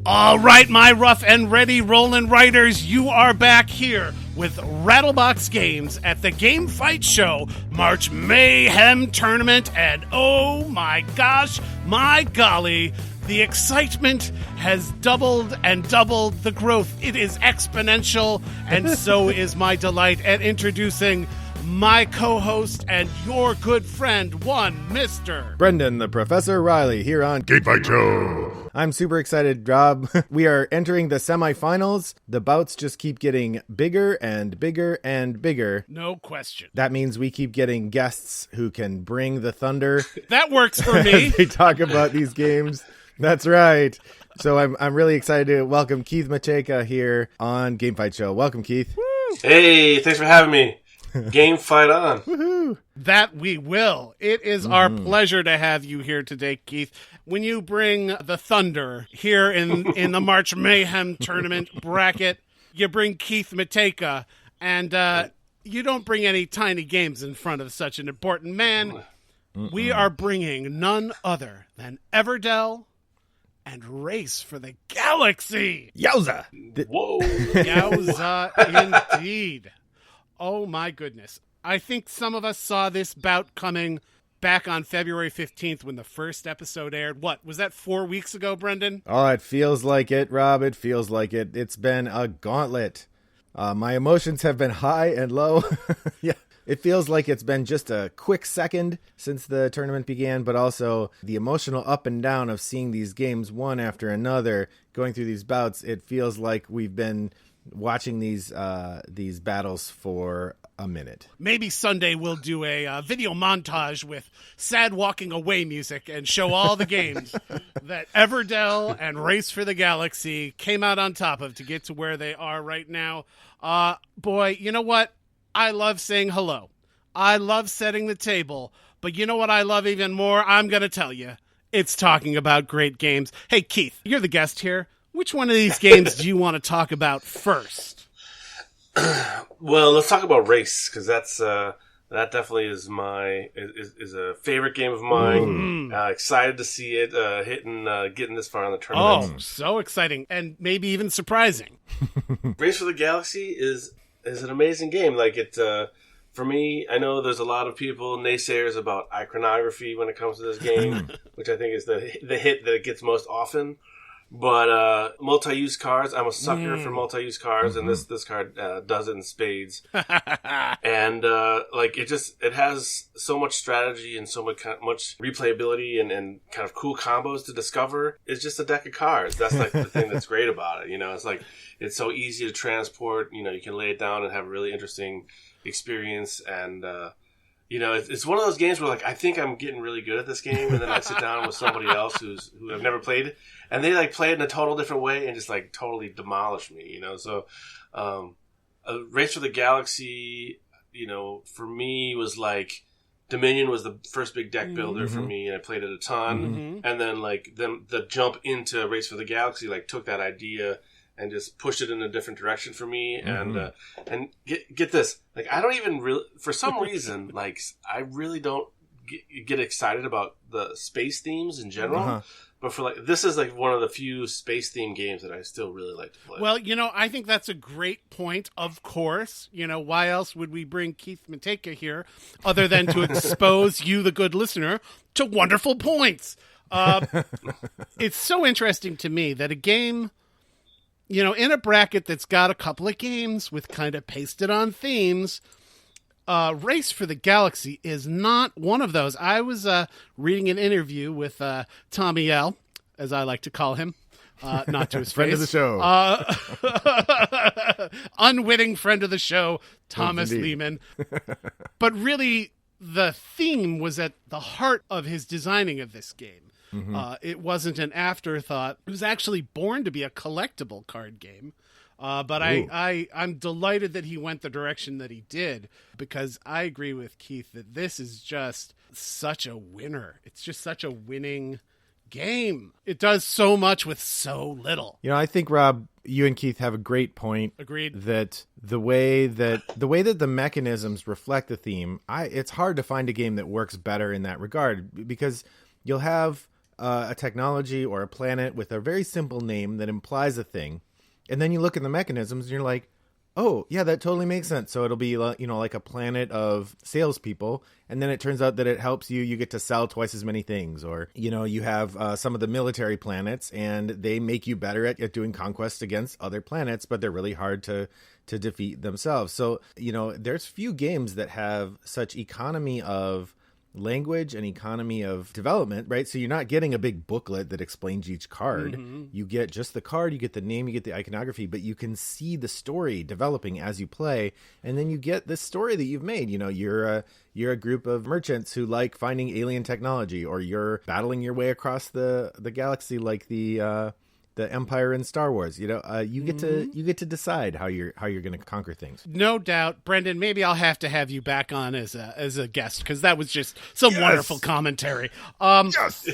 All right, my rough and ready rollin' writers, you are back here with Rattlebox Games at the Game Fight Show March Mayhem Tournament, and oh my gosh, my golly, the excitement has doubled and doubled the growth. It is exponential, and so is my delight at introducing my co-host and your good friend, one Mr. Brendan, the Professor Riley, here on Game Fight Show. I'm super excited, Rob. We are entering the semifinals. The bouts just keep getting bigger and bigger and bigger. No question. That means we keep getting guests who can bring the thunder. That works for me. They talk about these games. That's right. So I'm really excited to welcome Keith Matjka here on Game Fight Show. Welcome, Keith. Woo. Hey, thanks for having me. Game fight on. Woohoo. That we will. It is our pleasure to have you here today, Keith. When you bring the thunder here in the March Mayhem tournament bracket, you bring Keith Matjka, and you don't bring any tiny games in front of such an important man. We are bringing none other than Everdell and Race for the Galaxy. Yowza. Whoa. Yowza, indeed. Oh, my goodness. I think some of us saw this bout coming back on February 15th when the first episode aired. What, was that 4 weeks ago, Brendan? Oh, it feels like it, Rob. It feels like it. It's been a gauntlet. My emotions have been high and low. Yeah, it feels like it's been just a quick second since the tournament began, but also the emotional up and down of seeing these games one after another, going through these bouts. It feels like we've been watching these battles for a minute. Maybe Sunday we'll do a video montage with sad walking away music and show all the games that Everdell and Race for the Galaxy came out on top of to get to where they are right now. Boy, you know what? I love saying hello. I love setting the table. But you know what I love even more? I'm going to tell you. It's talking about great games. Hey, Keith, you're the guest here. Which one of these games do you want to talk about first? Well, let's talk about Race, because that definitely is is a favorite game of mine. Excited to see it getting this far in the tournament. Oh, so exciting, and maybe even surprising. Race for the Galaxy is an amazing game. Like it, for me, I know there's a lot of people naysayers about iconography when it comes to this game, which I think is the hit that it gets most often. But multi-use cards, I'm a sucker for multi-use cards, and this card does it in spades. And it has so much strategy and so much replayability and kind of cool combos to discover. It's just a deck of cards. That's like the thing that's great about it. You know, it's like it's so easy to transport. You know, you can lay it down and have a really interesting experience. And it's one of those games where like I think I'm getting really good at this game, and then I sit down with somebody else who I've never played it. And they like play it in a total different way and just like totally demolish me, you know. So, Race for the Galaxy, you know, for me was like Dominion was the first big deck builder for me, and I played it a ton. And then the jump into Race for the Galaxy like took that idea and just pushed it in a different direction for me. And get this, like I don't even really, for some reason, like I really don't get excited about the space themes in general. But for like, this is like one of the few space themed games that I still really like to play. Well, you know, I think that's a great point. Of course, you know, why else would we bring Keith Matjka here other than to expose you, the good listener, to wonderful points? It's so interesting to me that a game, you know, in a bracket that's got a couple of games with kind of pasted on themes, Race for the Galaxy is not one of those. I was reading an interview with Tommy L, as I like to call him, not to his friend face. of the show. Unwitting friend of the show, Thomas Lehman. But really, the theme was at the heart of his designing of this game. It wasn't an afterthought. It was actually born to be a collectible card game. But I'm delighted that he went the direction that he did, because I agree with Keith that this is just such a winner. It's just such a winning game. It does so much with so little. You know, I think, Rob, you and Keith have a great point. Agreed. That the way that the mechanisms reflect the theme, it's hard to find a game that works better in that regard, because you'll have a technology or a planet with a very simple name that implies a thing, and then you look at the mechanisms and you're like, oh, yeah, that totally makes sense. So it'll be, like a planet of salespeople, and then it turns out that it helps you. You get to sell twice as many things. Or, you have some of the military planets, and they make you better at doing conquests against other planets, but they're really hard to defeat themselves. So, there's few games that have such economy of language and economy of development, right? So you're not getting a big booklet that explains each card. Mm-hmm. You get just the card, you get the name, you get the iconography, but you can see the story developing as you play, and then you get this story that you've made. You're a group of merchants who like finding alien technology, or you're battling your way across the galaxy like the Empire in Star Wars. You get to decide how you're going to conquer things. No doubt, Brendan. Maybe I'll have to have you back on as a guest, because that was just some wonderful commentary. Yes.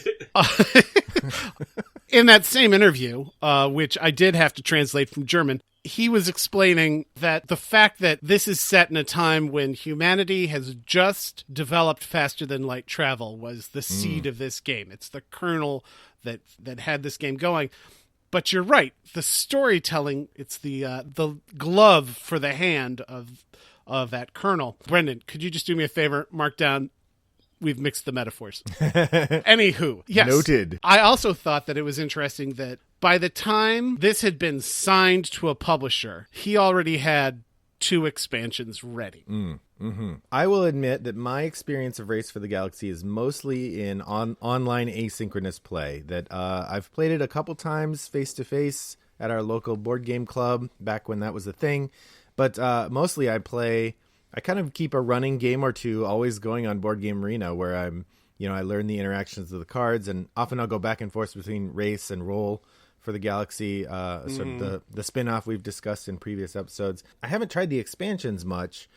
In that same interview, which I did have to translate from German, he was explaining that the fact that this is set in a time when humanity has just developed faster than light travel was the seed of this game. It's the kernel that had this game going. But you're right. The storytelling, it's the glove for the hand of that kernel. Brendan, could you just do me a favor? Mark down. We've mixed the metaphors. Anywho, yes. Noted. I also thought that it was interesting that by the time this had been signed to a publisher, he already had 2 expansions ready. Mm-hmm. I will admit that my experience of Race for the Galaxy is mostly in online asynchronous play. That I've played it a couple times face-to-face at our local board game club back when that was a thing. But mostly I kind of keep a running game or two always going on Board Game Arena, where I learn the interactions of the cards, and often I'll go back and forth between Race and Roll for the Galaxy, sort of the spin-off we've discussed in previous episodes. I haven't tried the expansions much,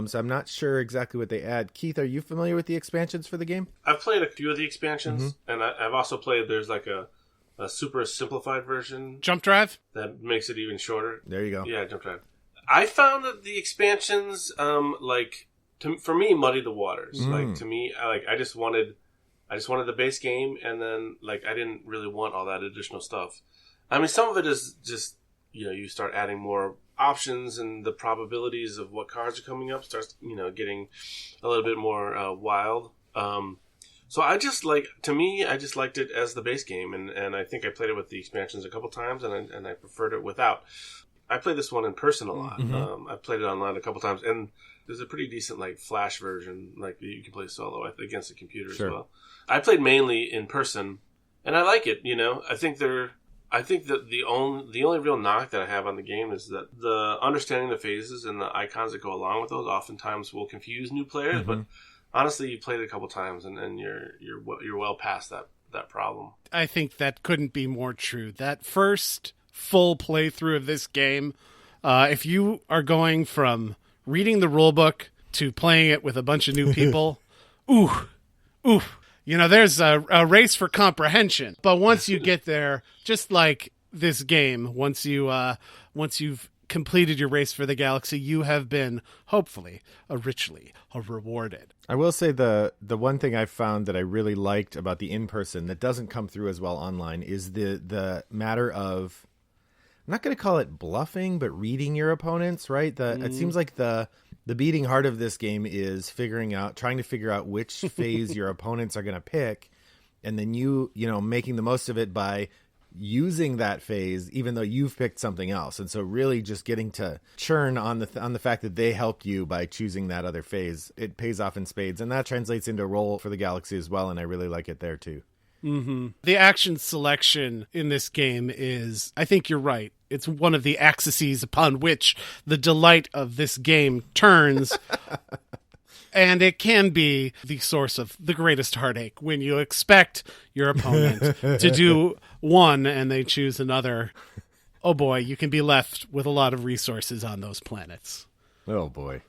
so I'm not sure exactly what they add. Keith, are you familiar with the expansions for the game? I've played a few of the expansions, and I've also played, there's like a super simplified version. Jump Drive? That makes it even shorter. There you go. Yeah, Jump Drive. I found that the expansions, for me, muddy the waters. Like, to me, I just wanted the base game, and then I didn't really want all that additional stuff. I mean, some of it is just you start adding more options, and the probabilities of what cards are coming up starts getting a little bit more wild. So I just I just liked it as the base game, and I think I played it with the expansions a couple times, and I preferred it without. I played this one in person a lot. I played it online a couple times, and there's a pretty decent Flash version you can play solo against the computer as well. I played mainly in person, and I like it. I think that the only real knock that I have on the game is that the understanding the phases and the icons that go along with those oftentimes will confuse new players. But honestly, you played it a couple times, and you're well past that problem. I think that couldn't be more true. That first full playthrough of this game, if you are going from reading the rulebook to playing it with a bunch of new people, ooh, there's a race for comprehension. But once you get there, just like this game, once you've completed your Race for the Galaxy, you have been hopefully richly rewarded. I will say the one thing I've found that I really liked about the in-person that doesn't come through as well online is the matter of, I'm not going to call it bluffing, but reading your opponents, right? It seems like the beating heart of this game is trying to figure out which phase your opponents are going to pick, and then making the most of it by using that phase, even though you've picked something else. And so really just getting to churn on the fact that they helped you by choosing that other phase. It pays off in spades, and that translates into Roll for the Galaxy as well, and I really like it there too. The action selection in this game is, I think you're right, it's one of the axes upon which the delight of this game turns. And it can be the source of the greatest heartache when you expect your opponent to do one and they choose another. Oh boy, you can be left with a lot of resources on those planets. Oh boy.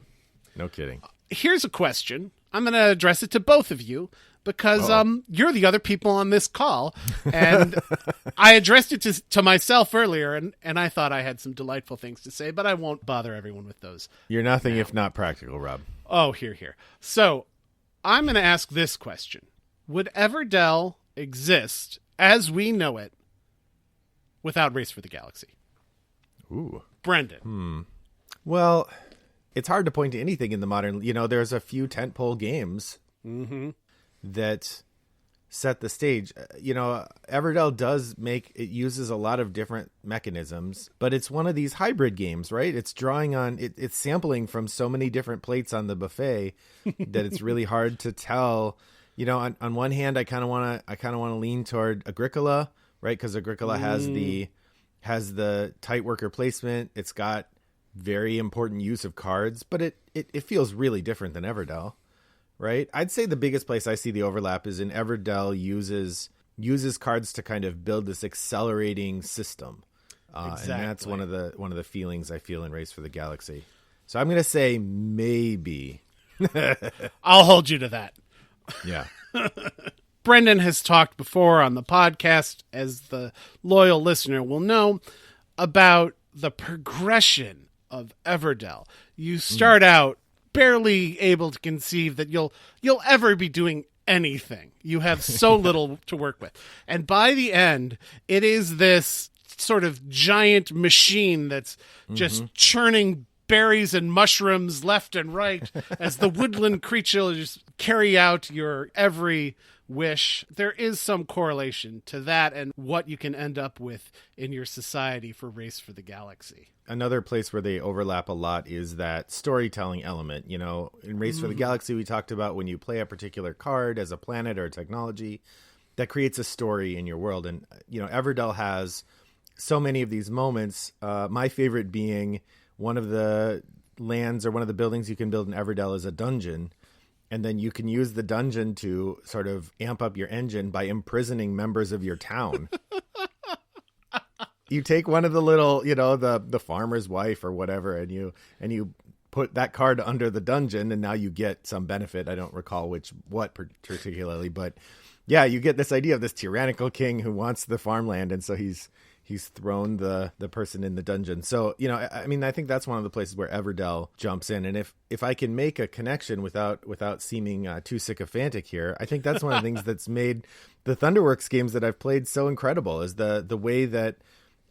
No kidding. Here's a question. I'm going to address it to both of you, because you're the other people on this call, and I addressed it to myself earlier, and I thought I had some delightful things to say, but I won't bother everyone with those. You're nothing if not practical, Rob. Oh, here. So I'm going to ask this question. Would Everdell exist as we know it without Race for the Galaxy? Ooh. Brendan. Well, it's hard to point to anything in the modern, there's a few tentpole games that set the stage. Everdell uses a lot of different mechanisms, but it's one of these hybrid games, right? It's drawing on, it's sampling from so many different plates on the buffet that it's really hard to tell. On one hand, I kind of want to lean toward Agricola, right? Because Agricola has the tight worker placement. It's got very important use of cards, but it feels really different than Everdell, right? I'd say the biggest place I see the overlap is in Everdell uses cards to kind of build this accelerating system. Exactly. And that's one of the feelings I feel in Race for the Galaxy. So I'm going to say maybe. I'll hold you to that. Yeah. Brendan has talked before on the podcast, as the loyal listener will know, about the progression of Everdell. You start out barely able to conceive that you'll ever be doing anything. You have so little to work with. And by the end, it is this sort of giant machine that's just churning berries and mushrooms left and right as the woodland creatures carry out your every wish. There is some correlation to that and what you can end up with in your society for Race for the Galaxy. Another place where they overlap a lot is that storytelling element. In Race for the Galaxy, we talked about when you play a particular card as a planet or a technology, that creates a story in your world. And, Everdell has so many of these moments. My favorite being one of the lands or one of the buildings you can build in Everdell is a dungeon. And then you can use the dungeon to sort of amp up your engine by imprisoning members of your town. You take one of the little, the farmer's wife or whatever, and you put that card under the dungeon, and now you get some benefit. I don't recall what particularly, but yeah, you get this idea of this tyrannical king who wants the farmland, and so he's thrown the person in the dungeon. So, I think that's one of the places where Everdell jumps in. And if I can make a connection without seeming too sycophantic here, I think that's one of the things that's made the Thunderworks games that I've played so incredible, is the way that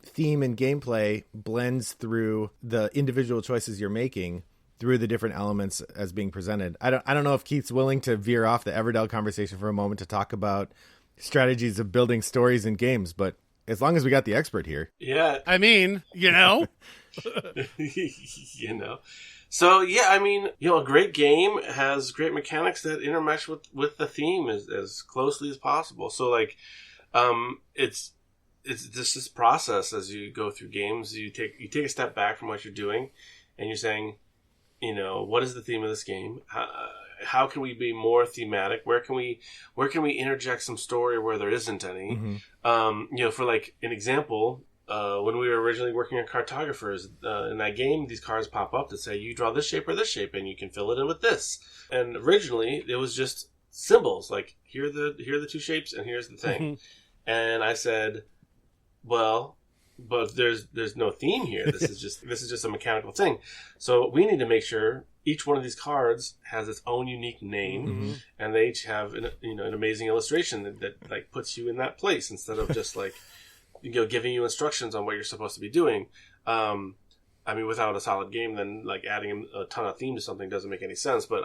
theme and gameplay blends through the individual choices you're making through the different elements as being presented. I don't know if Keith's willing to veer off the Everdell conversation for a moment to talk about strategies of building stories in games, but as long as we got the expert here. Yeah. I mean, So, yeah, a great game has great mechanics that intermesh with the theme as closely as possible. So, it's just this process as you go through games. You take a step back from what you're doing, and you're saying, what is the theme of this game? How can we be more thematic? Where can we interject some story where there isn't any? For an example, when we were originally working on cartographers, in that game, these cards pop up that say you draw this shape or this shape, and you can fill it in with this. And originally, it was just symbols, like here are the two shapes, and here's the thing. And I said, well, but there's no theme here. This is just a mechanical thing. So we need to make sure each one of these cards has its own unique name, and they each have an amazing illustration that puts you in that place instead of just giving you instructions on what you're supposed to be doing. Without a solid game, then adding a ton of theme to something doesn't make any sense. But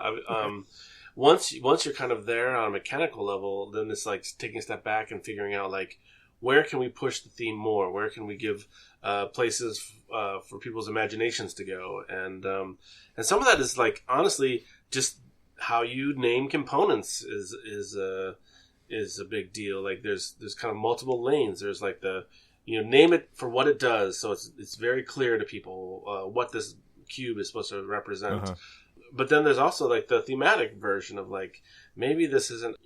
once you're kind of there on a mechanical level, then it's taking a step back and figuring out where can we push the theme more? Where can we give places for people's imaginations to go? And some of that is honestly just how you name components is a big deal. There's kind of multiple lanes. There's name it for what it does, so it's very clear to people what this cube is supposed to represent. But then there's also the thematic version of maybe this isn't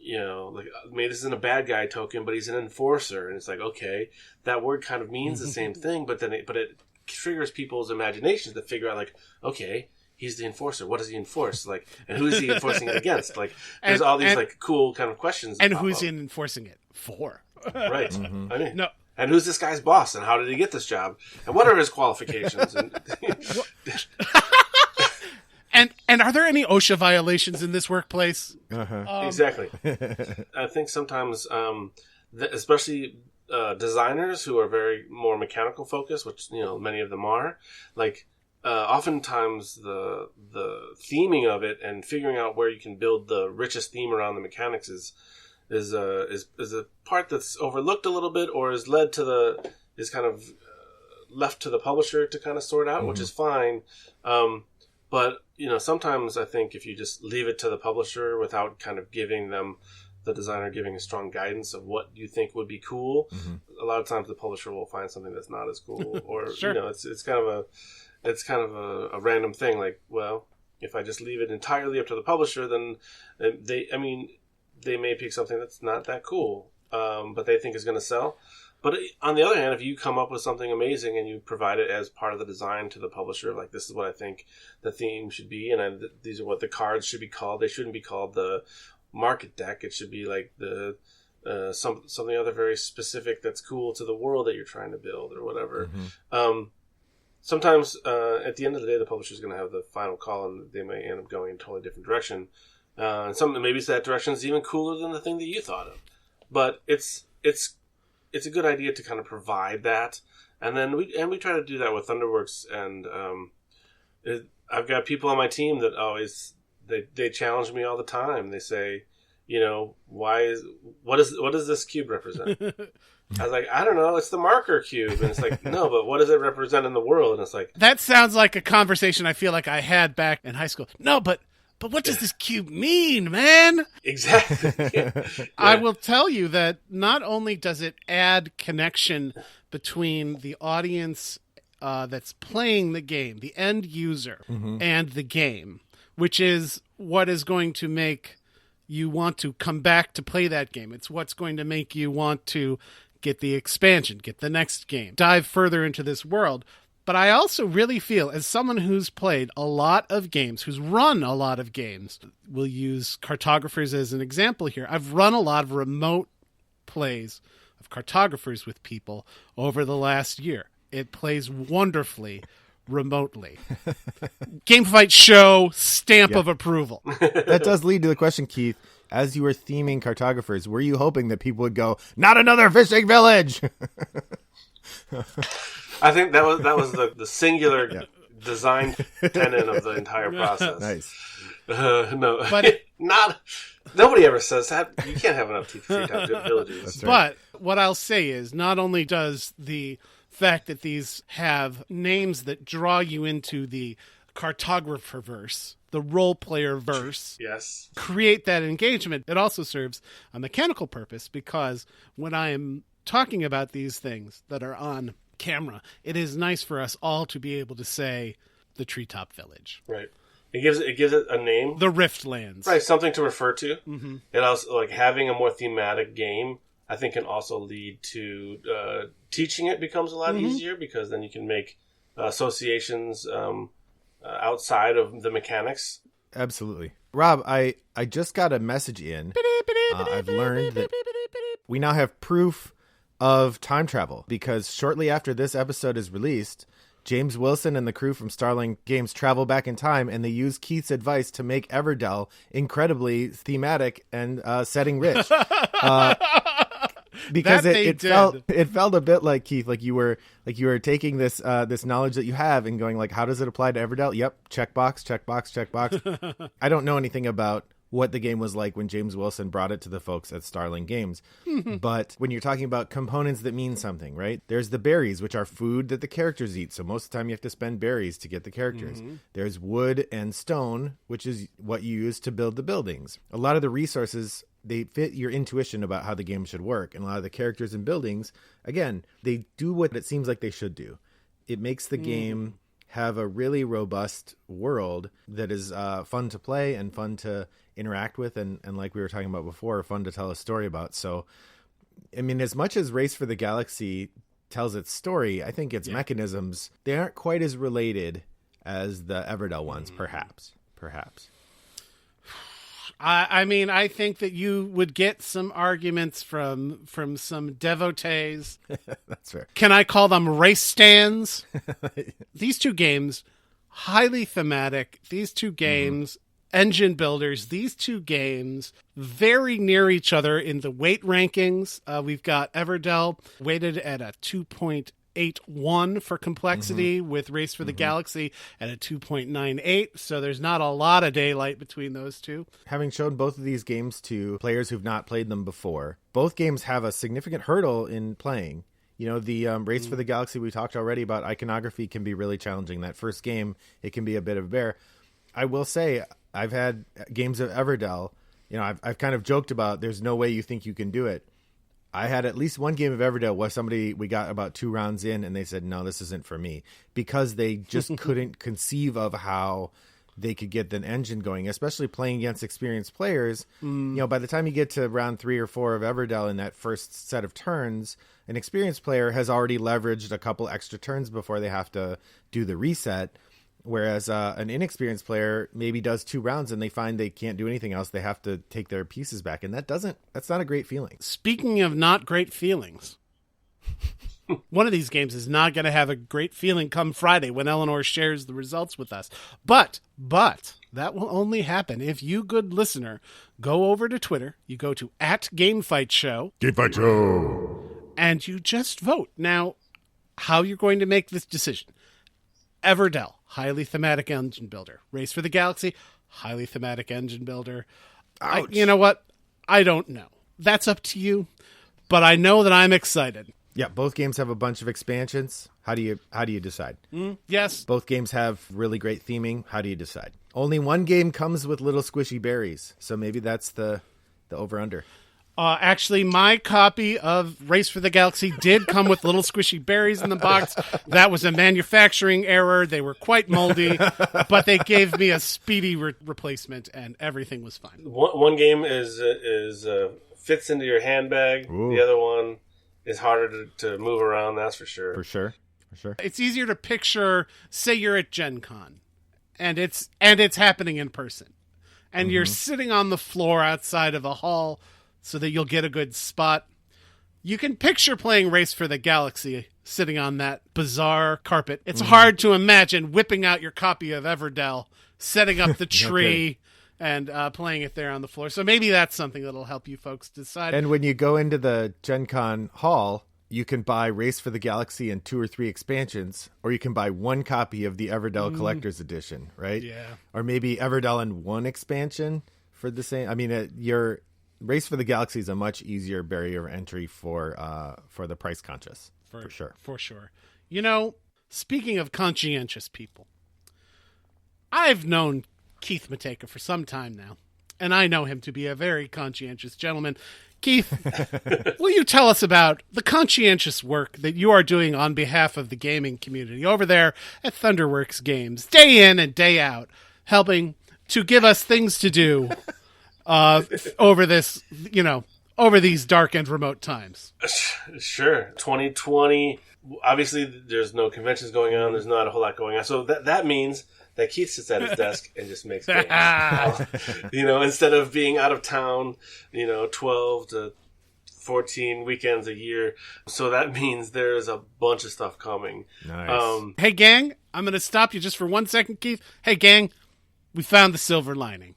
maybe this isn't a bad guy token, but he's an enforcer, and it's okay, that word kind of means the same thing, but it triggers people's imaginations to figure out okay, he's the enforcer. What does he enforce? And who is he enforcing it against? There's all these cool kind of questions. And who's he enforcing it for? Right. No. And who's this guy's boss? And how did he get this job? And what are his qualifications? And are there any OSHA violations in this workplace? Exactly. I think sometimes, especially designers who are very more mechanical focused, which many of them are, like oftentimes the theming of it and figuring out where you can build the richest theme around the mechanics is a part that's overlooked a little bit, or is kind of left to the publisher to kind of sort out, which is fine. But sometimes I think if you just leave it to the publisher without kind of giving them, the designer giving a strong guidance of what you think would be cool, a lot of times the publisher will find something that's not as cool, or Sure. it's kind of a random thing. Like, well, if I just leave it entirely up to the publisher, then they may pick something that's not that cool, but they think is going to sell. But on the other hand, if you come up with something amazing and you provide it as part of the design to the publisher, like, this is what I think the theme should be, and these are what the cards should be called. They shouldn't be called the market deck. It should be like the something other very specific that's cool to the world that you're trying to build, or whatever. Sometimes at the end of the day, the publisher is going to have the final call, and they may end up going in a totally different direction. And maybe that direction is even cooler than the thing that you thought of. But it's a good idea to kind of provide that, and then we try to do that with Thunderworks. And I've got people on my team that always they challenge me all the time. They say, what does this cube represent? I was like, I don't know, it's the marker cube. And it's like, no, but what does it represent in the world? And it's like, that sounds like a conversation I feel like I had back in high school. No, but what does this cube mean, man? Exactly. Yeah. I will tell you that not only does it add connection between the audience that's playing the game, the end user, and the game, which is what is going to make you want to come back to play that game. It's what's going to make you want to get the expansion, get the next game, dive further into this world. But I also really feel, as someone who's played a lot of games, who's run a lot of games, we'll use cartographers as an example here. I've run a lot of remote plays of cartographers with people over the last year. It plays wonderfully remotely. Game Fight Show, stamp of approval. That does lead to the question, Keith. As you were theming cartographers, were you hoping that people would go, "Not another fishing village"? I think that was the singular design tenet of the entire process. Nice. No, but nobody ever says that. You can't have enough treetop villages. Right. But what I'll say is, not only does the fact that these have names that draw you into the cartographer verse, the role player verse, yes, create that engagement, it also serves a mechanical purpose, because when I am talking about these things that are on camera, it is nice for us all to be able to say the Treetop Village. Right. It gives it a name. The Riftlands. Right, something to refer to. Mm-hmm. It also, like, having a more thematic game, I think, can also lead to teaching it becomes a lot easier, because then you can make associations outside of the mechanics. Absolutely. Rob, I just got a message in. I've learned that we now have proof of time travel, because shortly after this episode is released, James Wilson and the crew from Starling Games travel back in time, and they use Keith's advice to make Everdell incredibly thematic and setting rich. Because it felt a bit like, Keith, like you were taking this knowledge that you have and going like, how does it apply to Everdell? Yep, checkbox. I don't know anything about what the game was like when James Wilson brought it to the folks at Starling Games. But when you're talking about components that mean something, right? There's the berries, which are food that the characters eat. So most of the time you have to spend berries to get the characters. There's wood and stone, which is what you use to build the buildings. A lot of the resources, they fit your intuition about how the game should work. And a lot of the characters and buildings, again, they do what it seems like they should do. It makes the game have a really robust world that is fun to play and fun to interact with, and like we were talking about before, fun to tell a story about. So, I mean, as much as Race for the Galaxy tells its story, I think its mechanisms, they aren't quite as related as the Everdell ones, perhaps. I mean, I think that you would get some arguments from some devotees. That's fair. Can I call them race stands? These two games highly thematic. These two games, engine builders, these two games very near each other in the weight rankings. We've got Everdell weighted at a 2.81 for complexity, with Race for the Galaxy at a 2.98. So there's not a lot of daylight between those two. Having shown both of these games to players who've not played them before, both games have a significant hurdle in playing. You know, the Race for the Galaxy, we talked already about iconography can be really challenging. That first game, it can be a bit of a bear. I will say, I've had games of Everdell. You know, I've kind of joked about there's no way you think you can do it. I had at least one game of Everdell where we got about 2 rounds in and they said, no, this isn't for me, because they just couldn't conceive of how they could get the engine going, especially playing against experienced players. You know, by the time you get to round 3 or 4 of Everdell in that first set of turns, an experienced player has already leveraged a couple extra turns before they have to do the reset. Whereas an inexperienced player maybe does 2 rounds and they find they can't do anything else. They have to take their pieces back. And that's not a great feeling. Speaking of not great feelings, one of these games is not going to have a great feeling come Friday when Eleanor shares the results with us. But that will only happen if you, good listener, go over to Twitter. You go to @GameFightShow. GameFightShow. And you just vote. Now, how you're going to make this decision. Everdell, highly thematic engine builder. Race for the Galaxy, highly thematic engine builder. You know what? I don't know. That's up to you. But I know that I'm excited. Yeah, both games have a bunch of expansions. How do you decide? Yes. Both games have really great theming. How do you decide? Only one game comes with little squishy berries, so maybe that's the over-under. Actually, my copy of Race for the Galaxy did come with little squishy berries in the box. That was a manufacturing error. They were quite moldy, but they gave me a speedy replacement, and everything was fine. One game is fits into your handbag. Ooh. The other one is harder to move around. That's for sure. For sure. It's easier to picture. Say you're at Gen Con, and it's happening in person, and you're sitting on the floor outside of a hall, so that you'll get a good spot. You can picture playing Race for the Galaxy sitting on that bizarre carpet. It's hard to imagine whipping out your copy of Everdell, setting up the tree, and playing it there on the floor. So maybe that's something that'll help you folks decide. And when you go into the Gen Con hall, you can buy Race for the Galaxy and 2 or 3 expansions, or you can buy 1 copy of the Everdell Collector's Edition, right? Yeah. Or maybe Everdell and 1 expansion for the same. I mean, your Race for the Galaxy is a much easier barrier of entry for the price conscious, for sure. For sure. You know, speaking of conscientious people, I've known Keith Matjka for some time now, and I know him to be a very conscientious gentleman. Keith, will you tell us about the conscientious work that you are doing on behalf of the gaming community over there at Thunderworks Games, day in and day out, helping to give us things to do over these dark and remote times? Sure. 2020, obviously there's no conventions going on. There's not a whole lot going on. So that means that Keith sits at his desk and just makes games. Instead of being out of town, 12 to 14 weekends a year. So that means there's a bunch of stuff coming. Nice. Hey, gang, I'm going to stop you just for 1 second, Keith. Hey, gang, we found the silver lining.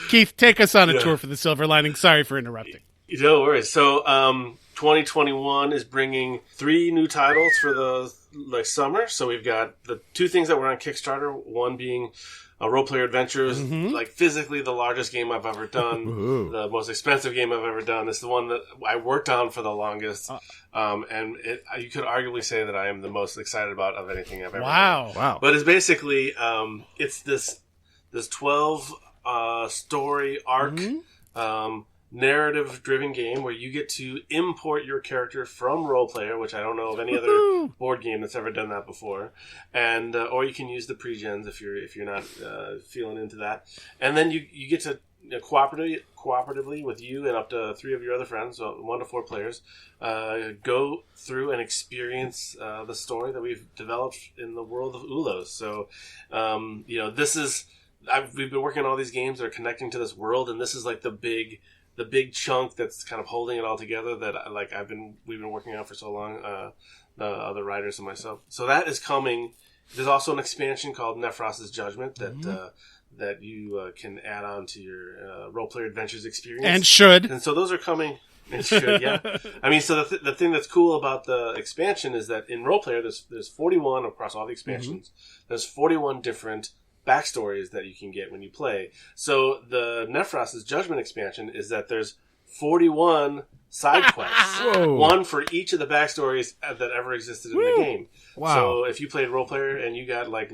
Keith, take us on a tour for the silver lining. Sorry for interrupting. No worries. So 2021 is bringing 3 new titles for the summer. So we've got the 2 things that were on Kickstarter, one being Role Player Adventures, physically the largest game I've ever done, the most expensive game I've ever done. It's the one that I worked on for the longest, and you could arguably say that I am the most excited about of anything I've ever done. Wow! But it's basically it's this 12 story arc. Narrative-driven game where you get to import your character from Role Player, which I don't know of any other board game that's ever done that before, and or you can use the pre-gens if you're not feeling into that, and then you get to cooperatively with you and up to 3 of your other friends, so 1 to 4 players, go through and experience the story that we've developed in the world of Ulos. So, this is we've been working on all these games that are connecting to this world, and this is like the big the big chunk that's kind of holding it all together that we've been working on for so long, the other writers and myself. So that is coming. There's also an expansion called Nephros's Judgment that you can add on to your Role Player Adventures experience. And should. And so those are coming. And should, yeah. I mean, so the thing that's cool about the expansion is that in Role Player, there's 41 across all the expansions. There's 41 different backstories that you can get when you play. So the Nephros's Judgment expansion is that there's 41 side quests, one for each of the backstories that ever existed in the game. Wow. So if you played Role Player and you got like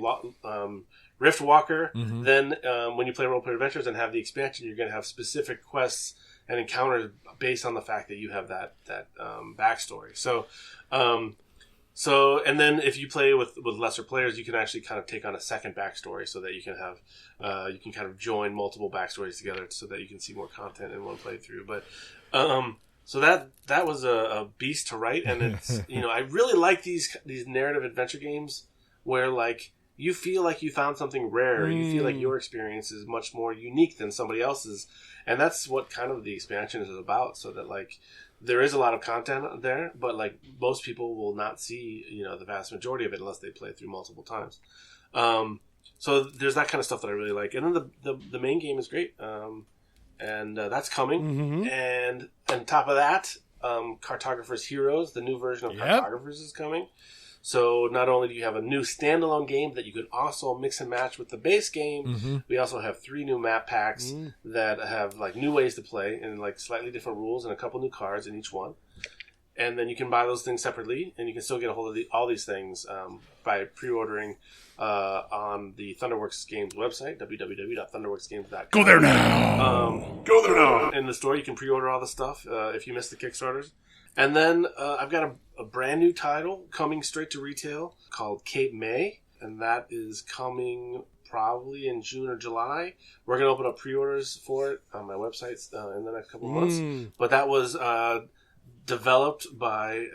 Rift Walker, then when you play Role Player Adventures and have the expansion, you're going to have specific quests and encounters based on the fact that you have that backstory. So, and then if you play with lesser players, you can actually kind of take on a second backstory so that you can have, you can kind of join multiple backstories together so that you can see more content in one playthrough. But, so that was a beast to write. And it's, I really like these narrative adventure games where like you feel like you found something rare. You feel like your experience is much more unique than somebody else's. And that's what kind of the expansion is about. So that like, there is a lot of content there, but like most people will not see, the vast majority of it unless they play through multiple times. So there's that kind of stuff that I really like. And then the main game is great. And that's coming. And on top of that, Cartographer's Heroes, the new version of Cartographers is coming. So not only do you have a new standalone game that you can also mix and match with the base game, we also have 3 new map packs that have like new ways to play and like slightly different rules and a couple new cards in each one. And then you can buy those things separately, and you can still get a hold of all these things by pre-ordering on the Thunderworks Games website, www.thunderworksgames.com. Go there now! Go there now! In the store, you can pre-order all the stuff if you missed the Kickstarters. And then I've got a brand new title coming straight to retail called Cape May, and that is coming probably in June or July. We're going to open up pre-orders for it on my website in the next couple of months. But that was developed by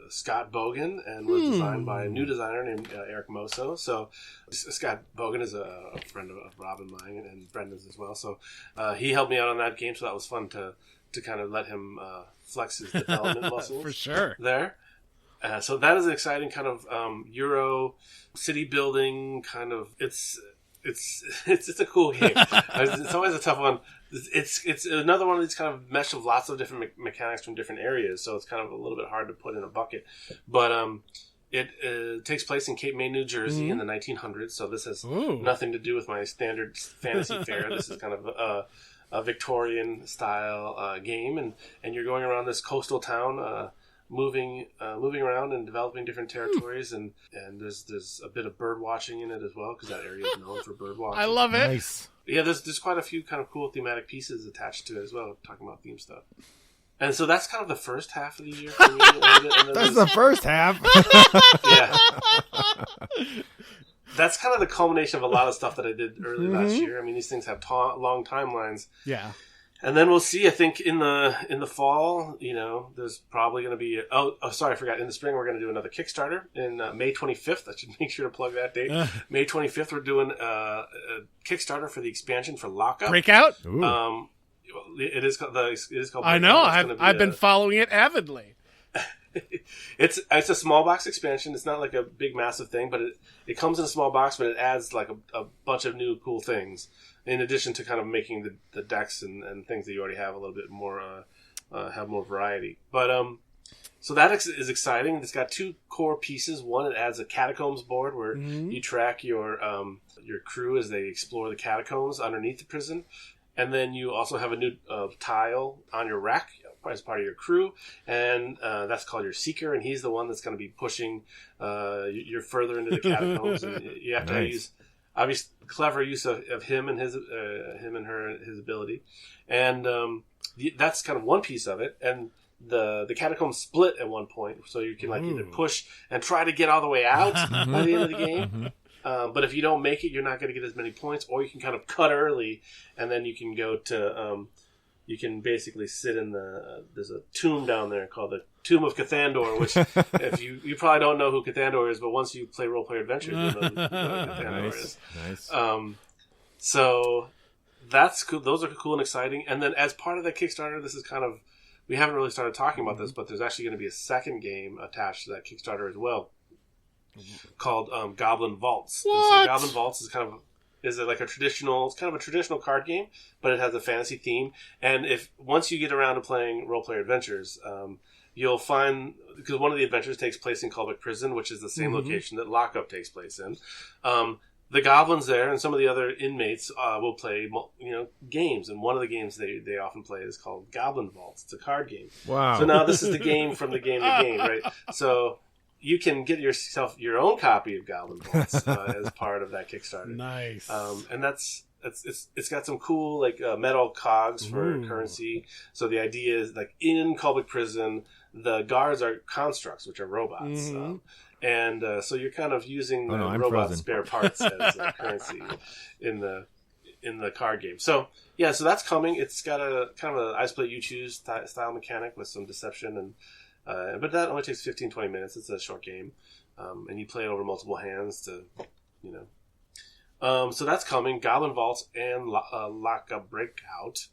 Scott Bogan and was designed by a new designer named Eric Mosso. So Scott Bogan is a friend of Rob and mine and Brendan's as well. So he helped me out on that game, so that was fun to kind of let him flex his development muscles. For sure. There. So that is an exciting kind of Euro city building kind of. It's a cool game. It's always a tough one. It's another one of these kind of mesh of lots of different mechanics from different areas. So it's kind of a little bit hard to put in a bucket. But it takes place in Cape May, New Jersey in the 1900s. So this has nothing to do with my standard fantasy fare. This is kind of a Victorian style game, and you're going around this coastal town, moving around and developing different territories, and there's a bit of bird watching in it as well because that area is known for bird watching. I love it. Nice. Yeah, there's quite a few kind of cool thematic pieces attached to it as well, talking about theme stuff. And so that's kind of the first half of the year for me. That's the first half. Yeah. That's kind of the culmination of a lot of stuff that I did early last year. I mean, these things have long timelines. Yeah. And then we'll see. I think in the fall, there's probably going to be. Oh, sorry, I forgot. In the spring, we're going to do another Kickstarter in May 25th. I should make sure to plug that date. May 25th, we're doing a Kickstarter for the expansion for Lockup. Breakout. It is called. I know. I've been following it avidly. It's a small box expansion. It's not like a big massive thing, but it comes in a small box, but it adds like a bunch of new cool things in addition to kind of making the decks and things that you already have a little bit more have more variety. But so that is exciting. It's got 2 core pieces. One, it adds a catacombs board where you track your crew as they explore the catacombs underneath the prison, and then you also have a new tile on your rack as part of your crew, and that's called your Seeker, and he's the one that's going to be pushing you're further into the catacombs, and you have to use obviously clever use of him and his ability, and that's kind of one piece of it, and the catacombs split at one point, so you can like either push and try to get all the way out by the end of the game. But if you don't make it, you're not going to get as many points, or you can kind of cut early, and then you can go to you can basically sit in there's a tomb down there called the Tomb of Cathandor, which if you probably don't know who Cathandor is, but once you play Role Player Adventures, you'll know who Cathandor is. Nice. So that's cool. Those are cool and exciting. And then as part of that Kickstarter, this is kind of, we haven't really started talking about this, but there's actually going to be a second game attached to that Kickstarter as well, called Goblin Vaults. And so Goblin Vaults is kind of it's kind of a traditional card game, but it has a fantasy theme. And once you get around to playing role player adventures, you'll find, because one of the adventures takes place in Culvic Prison, which is the same location that Lockup takes place in. The goblins there and some of the other inmates will play, games, and one of the games they often play is called Goblin Vaults. It's a card game. Wow! So now this is the game from the game, right? So you can get yourself your own copy of Goblin Vaults as part of that Kickstarter. Nice. And it's got some cool metal cogs for currency. So the idea is in Culvic Prison, the guards are constructs, which are robots. And so you're kind of using the robot spare parts as currency in the card game. So yeah, so that's coming. It's got a kind of an I split you choose style mechanic with some deception, but that only takes 15-20 minutes. It's a short game, and you play it over multiple hands to, so that's coming. Goblin Vaults and Lockup Breakout.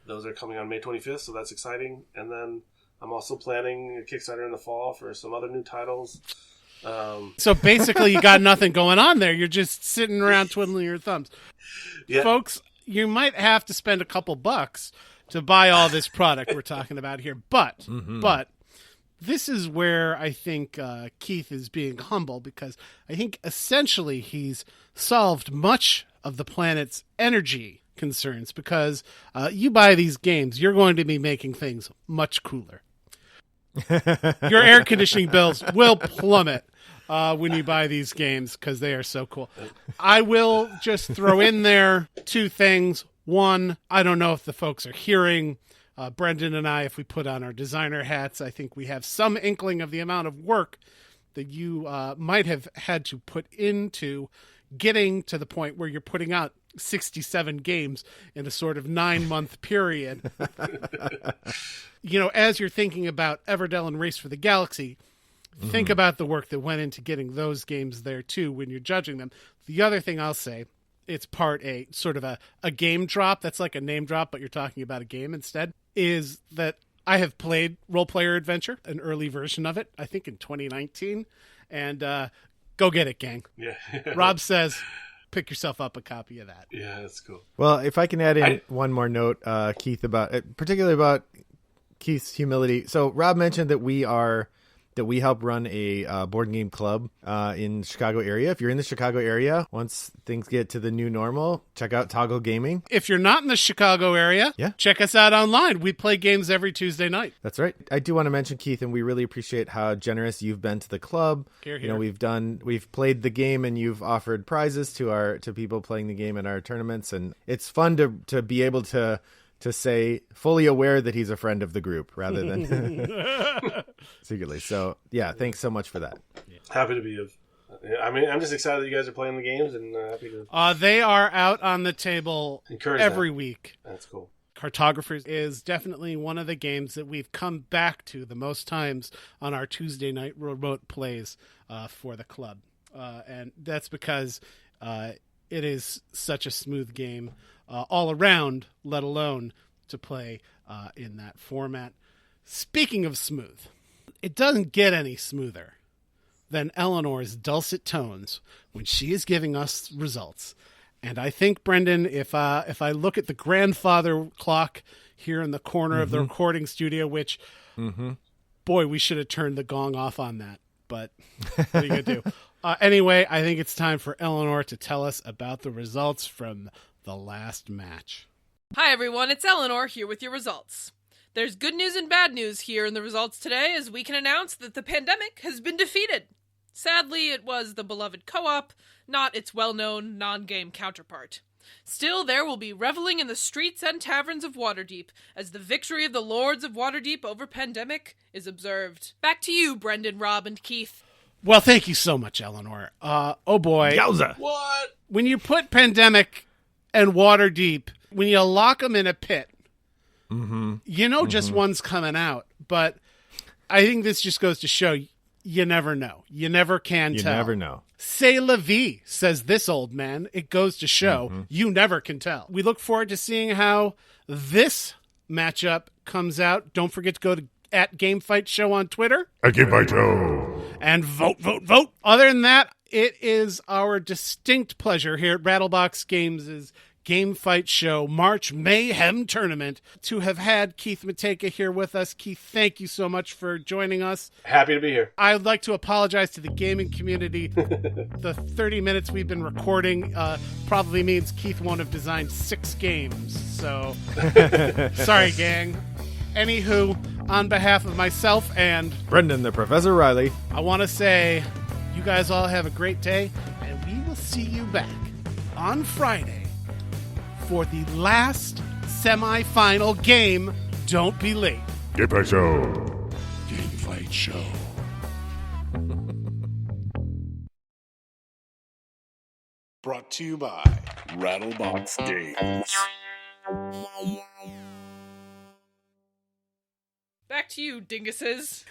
Those are coming on May 25th, so that's exciting. And then I'm also planning a Kickstarter in the fall for some other new titles. So basically, you got nothing going on there. You're just sitting around twiddling your thumbs. Yeah. Folks, you might have to spend a couple bucks to buy all this product we're talking about here. But this is where I think Keith is being humble, because I think essentially he's solved much of the planet's energy concerns, because you buy these games, you're going to be making things much cooler. Your air conditioning bills will plummet when you buy these games, because they are so cool. I will just throw in there two things. One, I don't know if the folks are hearing. Brendan and I, if we put on our designer hats, I think we have some inkling of the amount of work that you might have had to put into getting to the point where you're putting out 67 games in a sort of 9-month period. As you're thinking about Everdell and Race for the Galaxy, think about the work that went into getting those games there too when you're judging them. The other thing I'll say, it's part a sort of a game drop. That's like a name drop, but you're talking about a game instead, is that I have played Role Player Adventure, an early version of it, I think in 2019. And go get it, gang. Yeah. Rob says, pick yourself up a copy of that. Yeah, that's cool. Well, if I can add in one more note, Keith, particularly about Keith's humility. So Rob mentioned that we help run a board game club in the Chicago area. If you're in the Chicago area, once things get to the new normal, check out Toggle Gaming. If you're not in the Chicago area, check us out online. We play games every Tuesday night. That's right. I do want to mention, Keith, and we really appreciate how generous you've been to the club. Here, here. We've played the game, and you've offered prizes to people playing the game in our tournaments, and it's fun to be able to say, fully aware that he's a friend of the group rather than secretly. So, yeah, thanks so much for that. Happy to be I'm just excited that you guys are playing the games, and happy to... They are out on the table every week. That's cool. Cartographers is definitely one of the games that we've come back to the most times on our Tuesday night remote plays for the club. And that's because it is such a smooth game all around, let alone to play in that format. Speaking of smooth, it doesn't get any smoother than Eleanor's dulcet tones when she is giving us results. And I think, Brendan, if I look at the grandfather clock here in the corner of the recording studio, which, boy, we should have turned the gong off on that. But what are you going to do? Anyway, I think it's time for Eleanor to tell us about the results from the last match. Hi, everyone. It's Eleanor here with your results. There's good news and bad news here in the results today, as we can announce that the pandemic has been defeated. Sadly, it was the beloved co-op, not its well-known non-game counterpart. Still, there will be reveling in the streets and taverns of Waterdeep, as the victory of the Lords of Waterdeep over pandemic is observed. Back to you, Brendan, Rob, and Keith. Well, thank you so much, Eleanor. Oh boy. Yowza. What? When you put pandemic and Waterdeep, when you lock them in a pit, just one's coming out. But I think this just goes to show you never know. You never can You tell. never know. C'est la vie, says this old man. It goes to show you never can tell. We look forward to seeing how this matchup comes out. Don't forget to go to @GameFightShow on Twitter. At Gamefight Show. And vote, vote, vote. Other than that, it is our distinct pleasure here at Rattlebox Games' Game Fight Show March Mayhem Tournament to have had Keith Matjka here with us. Keith, thank you so much for joining us. Happy to be here. I'd like to apologize to the gaming community. The 30 minutes we've been recording probably means Keith won't have designed 6 games. So, sorry, gang. Anywho, on behalf of myself and Brendan the Professor Riley. I want to say you guys all have a great day, and we will see you back on Friday for the last semi-final game. Don't be late. Gamefight Show. Game Fight Show. Brought to you by Rattlebox Games. Back to you, dinguses.